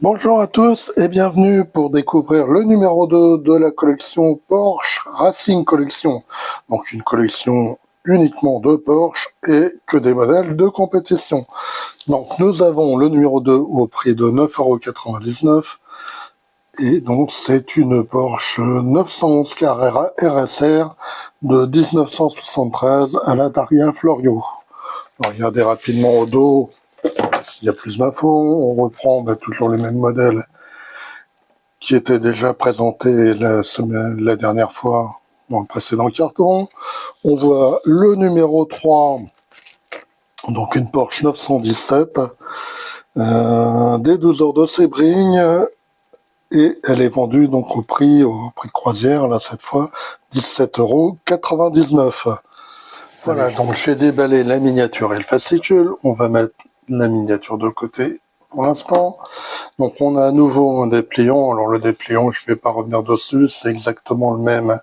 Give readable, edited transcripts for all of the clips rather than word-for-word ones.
Bonjour à tous et bienvenue pour découvrir le numéro 2 de la collection Porsche Racing Collection. Donc une collection uniquement de Porsche et que des modèles de compétition. Donc nous avons le numéro 2 au prix de 9,99 € et donc c'est une Porsche 911 Carrera RSR de 1973 à la Daria Florio. Regardez rapidement au dos s'il y a plus d'infos. On reprend toujours les mêmes modèles qui étaient déjà présentés la dernière fois dans le précédent carton. On voit le numéro 3, donc une Porsche 917, des 12 heures de Sebring, et elle est vendue donc au prix de croisière, là cette fois, 17,99 €. Voilà, donc j'ai déballé la miniature et le fascicule. On va mettre la miniature de côté pour l'instant. Donc on a à nouveau un dépliant. Alors le dépliant, je ne vais pas revenir dessus, c'est exactement le même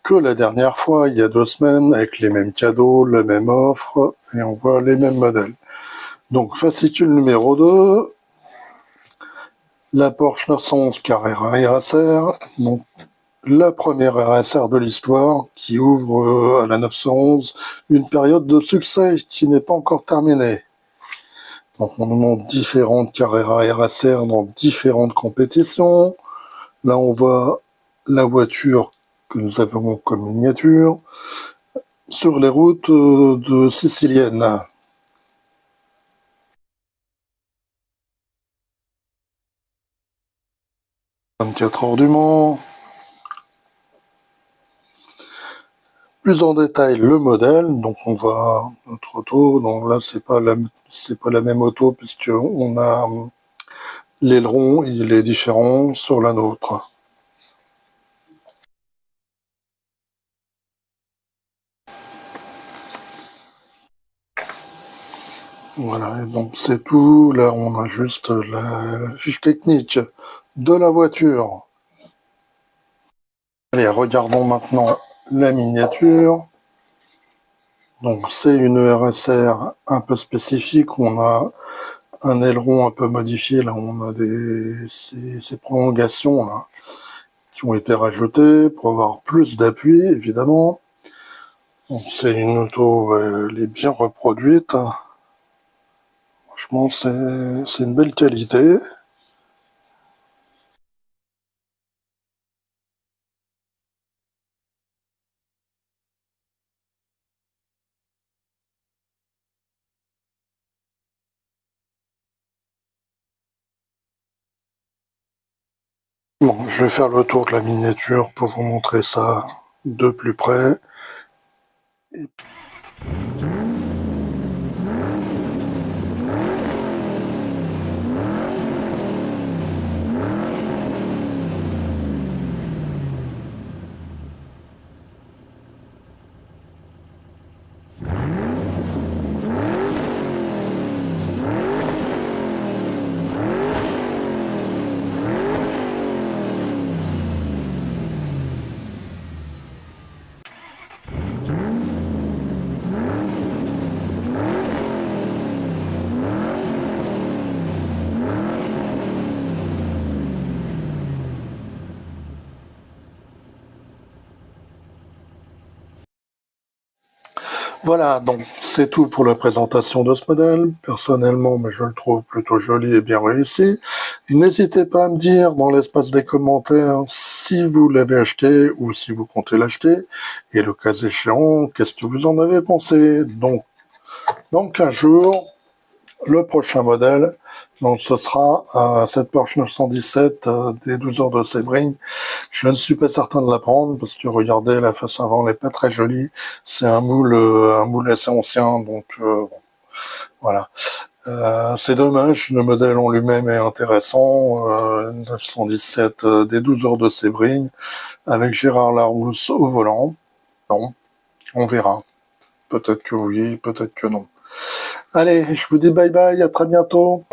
que la dernière fois, il y a 2 semaines, avec les mêmes cadeaux, la même offre, et on voit les mêmes modèles. Donc fascicule numéro 2, la Porsche 911 Carrera RSR, donc la première RSR de l'histoire qui ouvre à la 911 une période de succès qui n'est pas encore terminée. Donc on nous montre différentes Carrera RSR dans différentes compétitions. Là on voit la voiture que nous avons comme miniature sur les routes de siciliennes. 24 heures du Mans. Plus en détail le modèle, donc on voit notre auto. Donc là c'est pas la même auto puisque on a l'aileron, il est différent sur la nôtre. Voilà, et donc c'est tout. Là on a juste la fiche technique de la voiture. Allez, regardons maintenant la miniature. Donc c'est une RSR un peu spécifique, on a un aileron un peu modifié, là on a ces prolongations là, qui ont été rajoutées pour avoir plus d'appui évidemment. Donc c'est une auto, elle est bien reproduite. Franchement c'est une belle qualité. Bon, je vais faire le tour de la miniature pour vous montrer ça de plus près. Voilà, donc c'est tout pour la présentation de ce modèle. Personnellement, je le trouve plutôt joli et bien réussi. N'hésitez pas à me dire dans l'espace des commentaires si vous l'avez acheté ou si vous comptez l'acheter. Et le cas échéant, qu'est-ce que vous en avez pensé? Donc, dans 15 jours, le prochain modèle, donc ce sera cette Porsche 917 des 12 heures de Sebring. Je ne suis pas certain de la prendre parce que regardez, la face avant n'est pas très jolie. C'est un moule assez ancien, donc voilà. C'est dommage, le modèle en lui-même est intéressant. 917 des 12 heures de Sebring avec Gérard Larousse au volant. Non, on verra. Peut-être que oui, peut-être que non. Allez, je vous dis bye bye, à très bientôt.